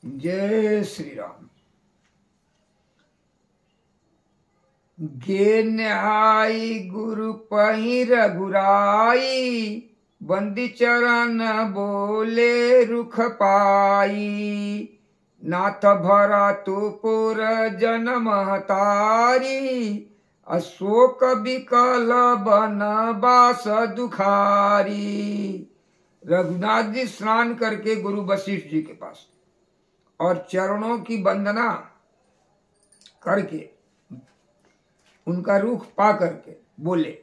जय श्री राम। गे नहाई गुरु पहि रघुराई, बंदी चरण बोले रुख पाई। नाथ भरा तू पुर जन महतारी, अशोक विकल बन बास दुखारी। रघुनाथ जी स्नान करके गुरु वशिष्ठ जी के पास और चरणों की वंदना करके उनका रुख पा करके बोले,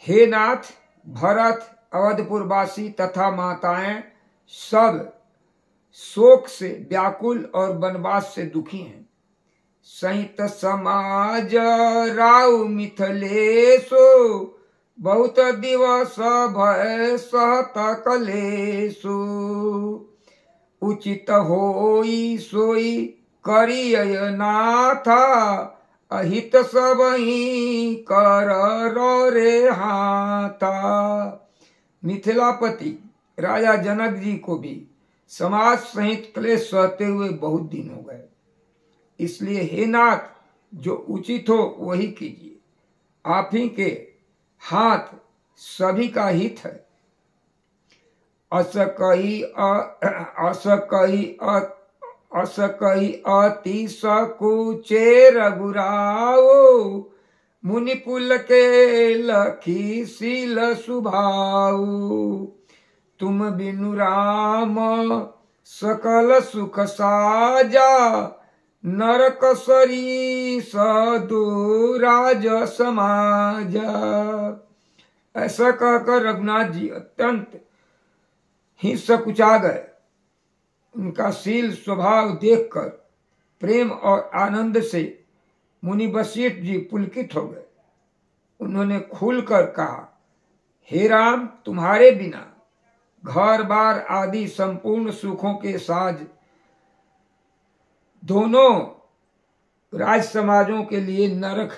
हे नाथ, भरत अवधपुरवासी तथा माताएं सब शोक से व्याकुल और वनवास से दुखी हैं। सहित समाज राउ मिथिलेशो, बहुत दिवस भय सहत कलेशो। उचित होई सोई करिय नाथा, अहित सबही कर रे हाथा। मिथिलापति राजा जनक जी को भी समाज सहित क्लेश सहते हुए बहुत दिन हो गए, इसलिए हे नाथ, जो उचित हो वही कीजिए। आप ही के हाथ सभी का हित है। अस कही अति सकुचे रघुराओ, मुनि पुल के लखी सील सुभाऊ। तुम बिनु राम सकल सुख साजा, नरक सरीस दुराज समाजा। ऐसा कहकर रघुनाथ जी अत्यंत ही सकुचा गए। उनका शील स्वभाव देखकर प्रेम और आनंद से मुनि वशिष्ठ जी पुलकित हो गए। उन्होंने खुलकर कहा, हे राम, तुम्हारे बिना घर बार आदि संपूर्ण सुखों के साज दोनों राज समाजों के लिए नरक,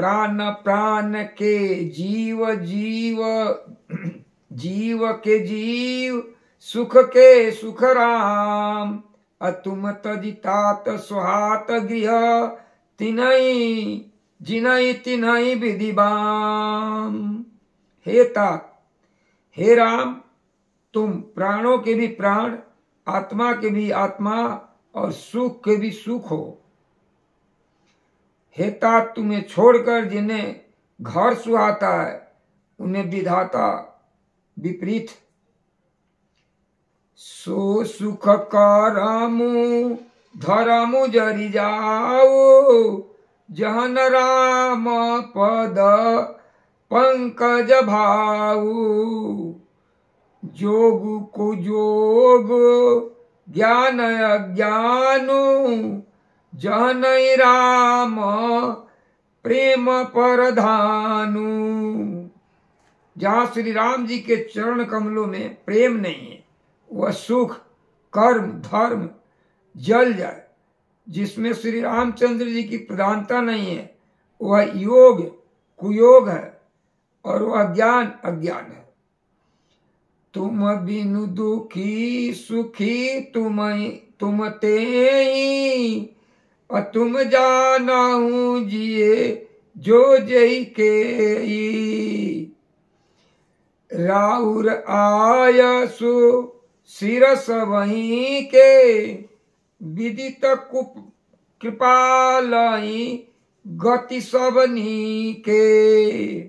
प्राण के जीव के जीव, सुख के सुख राम। अतुम तजितात सुहात गृह, तिनहि जिनहि तिनहि विधिबाम। हे तात, हे राम, तुम प्राणों के भी प्राण, आत्मा के भी आत्मा और सुख के भी सुख हो। हे तात, तुम्हें छोड़कर जिन्हें घर सुहाता है उन्हें विधाता विपरीत। सो सुख करमु धरमु जरि जाओ, जहन राम पद पंकज भाऊ। जोग को जोग ज्ञान अज्ञानु, जहन राम प्रेम परधानु। जहाँ श्री राम जी के चरण कमलों में प्रेम नहीं है, वह सुख कर्म धर्म जल जाए। जिसमें श्री रामचंद्र जी की प्रधानता नहीं है, वह योग कुयोग है और वह ज्ञान अज्ञान है। तुम बिनु दुखी सुखी तुम तेहि, तुम जानहु जिए जो जई के। राउर आयसु सिरस वहीं के, विदित कृपालई गति सबनी के।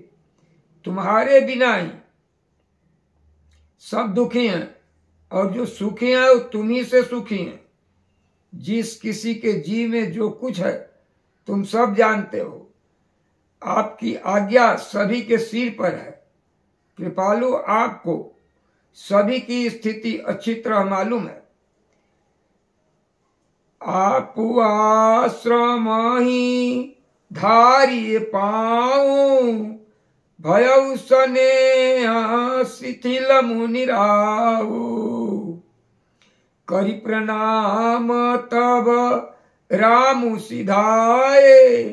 तुम्हारे बिना ही सब दुखी हैं और जो सुखी हैं वो तुम्ही से सुखी हैं। जिस किसी के जी में जो कुछ है तुम सब जानते हो। आपकी आज्ञा सभी के सिर पर है। कृपालु आपको सभी की स्थिति अच्छी तरह मालूम है। आप आश्रम ही धारिये पाऊं, भयउ स्नेह शिथिल मुनिराऊ। करि प्रणाम तब रामु सिधाए,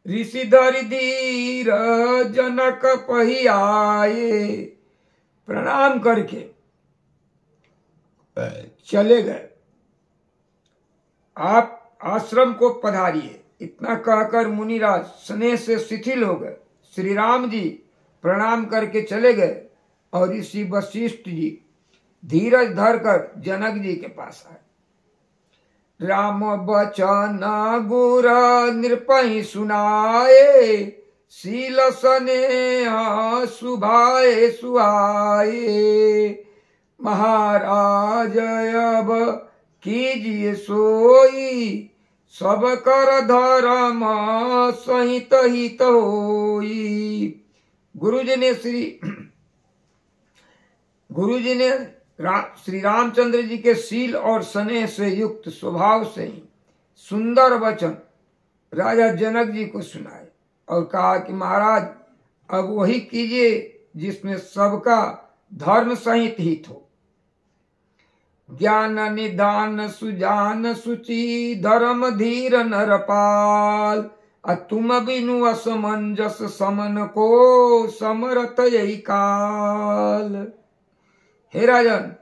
ऋषिधर धीर जनक पही आए। प्रणाम करके चले गए। आप आश्रम को पधारिए। इतना कहकर मुनिराज स्नेह से शिथिल हो गए। श्री राम जी प्रणाम करके चले गए और ऋषि वशिष्ठ जी धीरज धरकर जनक जी के पास आए। राम बचन गुर नृपहि सुनाए, शील स्नेह सुभाए सुहाए। महाराज अब कीजिए सोई, सब कर धर्म सहित हित होई। गुरुजी ने श्री रामचंद्र जी के शील और स्नेह से युक्त स्वभाव से ही सुंदर वचन राजा जनक जी को सुनाए और कहा कि महाराज अब वही कीजिए जिसमें सबका धर्म सहित हित हो। ज्ञान निदान सुजान सुचि, धर्म धीर नरपाल। तुम बिनु असमंजस समन को, समरथ यही काल। हे राजन,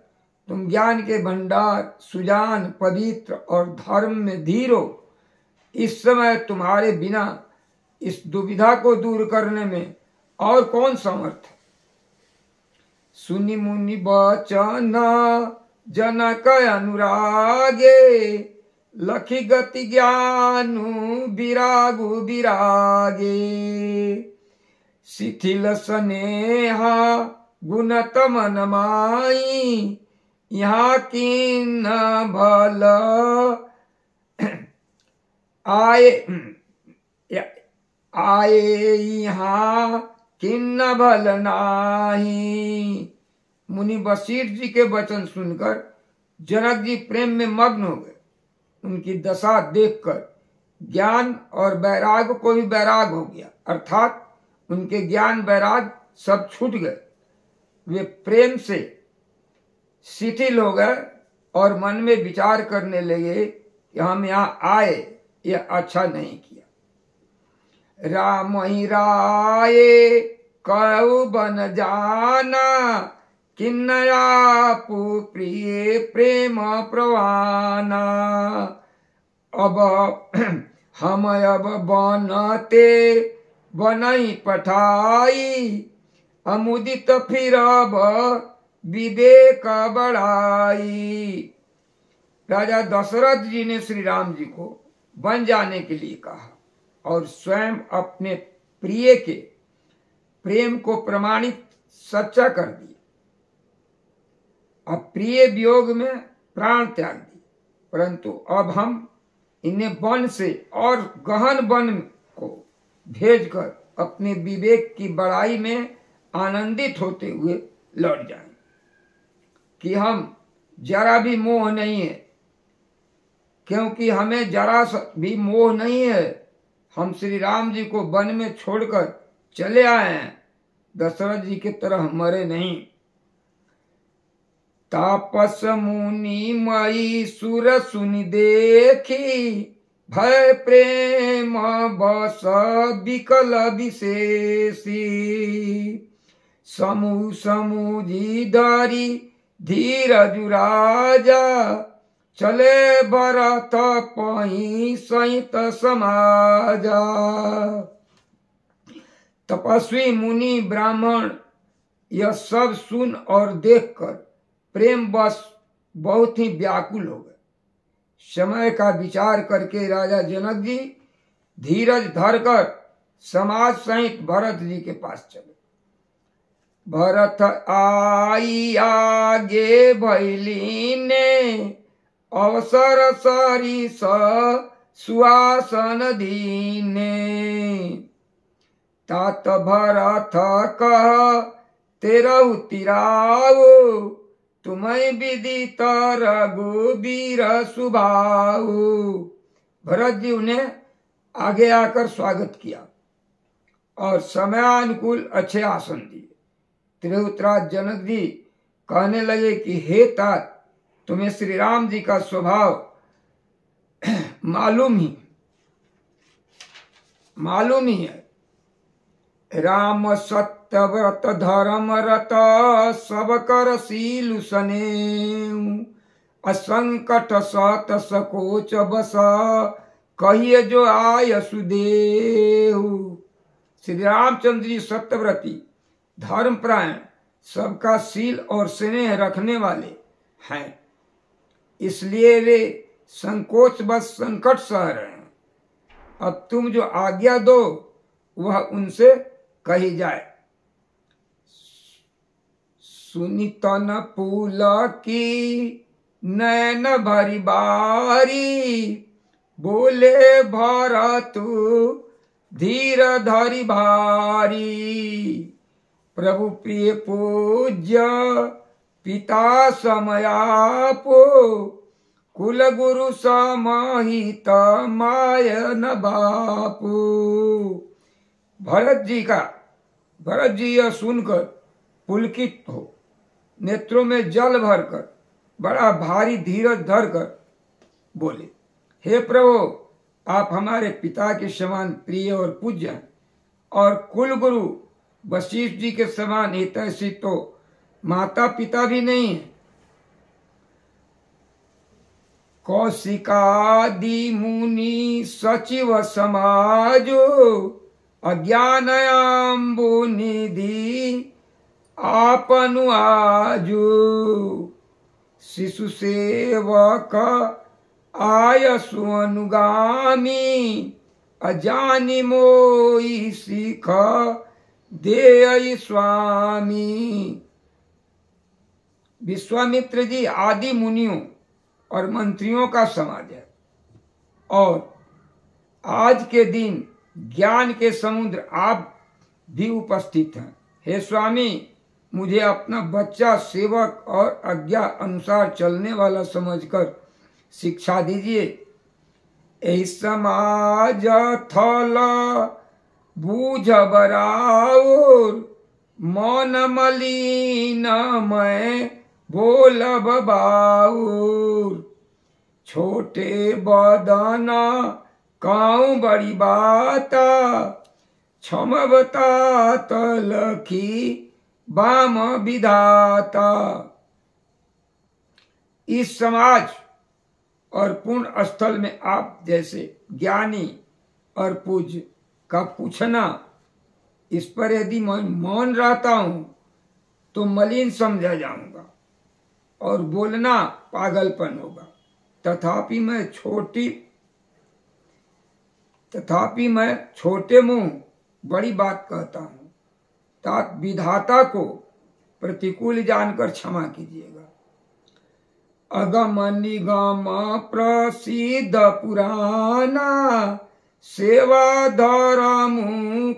तुम ज्ञान के भंडार, सुजान, पवित्र और धर्म में धीर हो। इस समय तुम्हारे बिना इस दुविधा को दूर करने में और कौन समर्थ है। सुनि मुनि बचन जनक अनुरागे, लखी गति ज्ञानु विरागु विरागे। शिथिल स्नेहा गुणत मन माई, यहाँ किन भल आए यहाँ किन भल नाही। मुनि वशिष्ठ जी के वचन सुनकर जनक जी प्रेम में मग्न हो गए। उनकी दशा देखकर ज्ञान और वैराग को भी वैराग हो गया, अर्थात उनके ज्ञान वैराग सब छूट गए। वे प्रेम से शिथिल हो गए और मन में विचार करने लगे कि हम यहाँ आए, यह अच्छा नहीं किया। राम ही राय कहु बन जाना, किन्नया प्रिय प्रेम प्रवाना। अब हम अब बनते बनई पठाई, अमुदित फिर अब विवेक बढ़ाई। राजा दशरथ जी ने श्री राम जी को बन जाने के लिए कहा और स्वयं अपने प्रिय के प्रेम को प्रमाणित सच्चा कर दिया। अब प्रिय वियोग में प्राण त्याग दिए, परंतु अब हम इन्हें वन से और गहन वन को भेजकर अपने विवेक की बढ़ाई में आनंदित होते हुए लौट जाएं। कि हम जरा भी मोह नहीं है, क्योंकि हमें जरा भी मोह नहीं है। हम श्री राम जी को वन में छोड़कर चले आए हैं, दशरथ जी की तरह मरे नहीं। तापस मुनि मई सुर सुनि देखी, भय प्रेम बस विकल विशेषी। समूह समूझी धरी धीरजु राजा, चले भरत पही सहित समाजा। तपस्वी मुनि ब्राह्मण यह सब सुन और देखकर प्रेम बस बहुत ही व्याकुल हो गए। समय का विचार करके राजा जनक जी धीरज धरकर समाज सहित भरत जी के पास चले। भरत आई आगे भैली ने, अवसर सरिस सुआसन दीने। तात भरत कह तेरहु तिराओ, तुम्हें विदित रघुबीर सुभाऊ। भरत जी उन्हें आगे आकर स्वागत किया और समयानुकूल अच्छे आसन दिए। त्रिहुतराज जनक जी कहने लगे कि हे तात, तुम्हें श्री राम जी का मालूम ही है। राम सत्य व्रत धर्म रत सब कर शील सने, असंकट सत सकोच बस कहिए जो आय सुदेहु। श्री रामचंद्र जी सत्यव्रती, धर्मपरायण, सबका शील और स्नेह रखने वाले हैं, इसलिए वे संकोच बस संकट सह रहे हैं। अब तुम जो आज्ञा दो वह उनसे कही जाए। सुनी तन फूल की नैन भरी बारी, बोले भरत धीर धरि भारी। प्रभु प्रिय पूज्य पिता समयापो, कुल गुरु समाहित माय न बापू। भरत जी यह सुनकर पुलकित हो, नेत्रों में जल भरकर बड़ा भारी धीरज धरकर बोले, हे प्रभु, आप हमारे पिता के समान प्रिय और पूज्य हैं, और कुल गुरु वशिष्ठ जी के समान हितैषी तो माता पिता भी नहीं है। कौशिकादि मुनि सचिव समाजो, अज्ञानयाम्बु निधि आपनु आजो। शिशु सेवक आयसु अनुगामी, अजानि मोहि सीख देय स्वामी। विश्वामित्र जी आदि मुनियों और मंत्रियों का समाज है, और आज के दिन ज्ञान के समुद्र आप भी उपस्थित हैं। हे स्वामी, मुझे अपना बच्चा सेवक और आज्ञा अनुसार चलने वाला समझकर शिक्षा दीजिए। ऐ समाज थल बूझ बराउर, मौन मलिन मैं बोलब बाउर। छोटे बदन काऊ बड़ी बाता, क्षमवता तलखी बाम विधाता। इस समाज और पूर्ण स्थल में आप जैसे ज्ञानी और पूज्य का पूछना, इस पर यदि मैं मौन रहता हूं तो मलिन समझा जाऊंगा और बोलना पागलपन होगा। तथापि मैं छोटे मुंह बड़ी बात कहता हूं, तात विधाता को प्रतिकूल जानकर क्षमा कीजिएगा। अगम निगम प्रसिद्ध पुराना, सेवा धर्म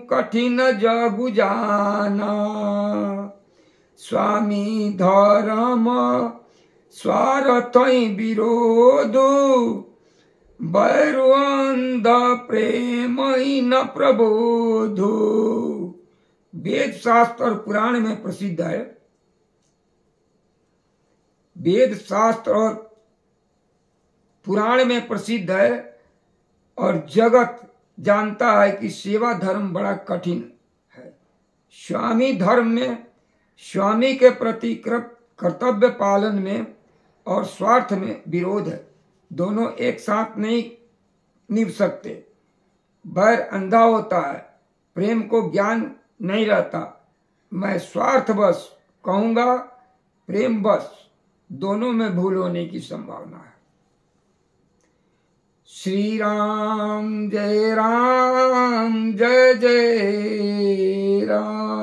कठिन जगु जाना। स्वामी धर्म स्वार्थ विरोध, बैरु अंध प्रेम न प्रबोध। वेद शास्त्र और पुराण में प्रसिद्ध है, वेद शास्त्र और पुराण में प्रसिद्ध है, और जगत जानता है कि सेवा धर्म बड़ा कठिन है। स्वामी धर्म में स्वामी के प्रति कर्तव्य पालन में और स्वार्थ में विरोध है, दोनों एक साथ नहीं निभ सकते। बैर अंधा होता है, प्रेम को ज्ञान नहीं रहता। मैं स्वार्थ बस कहूंगा, प्रेम बस, दोनों में भूल होने की संभावना है। श्री राम जय जय राम।